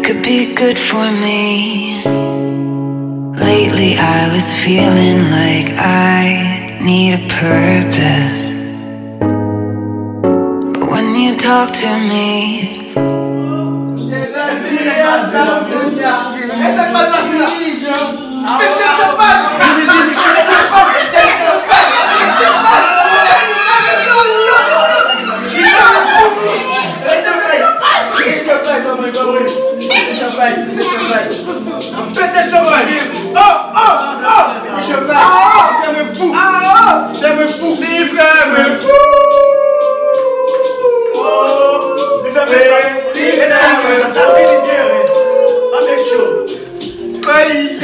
could be good for me. Lately I was feeling like I need a purpose, but when you talk to me, Aí,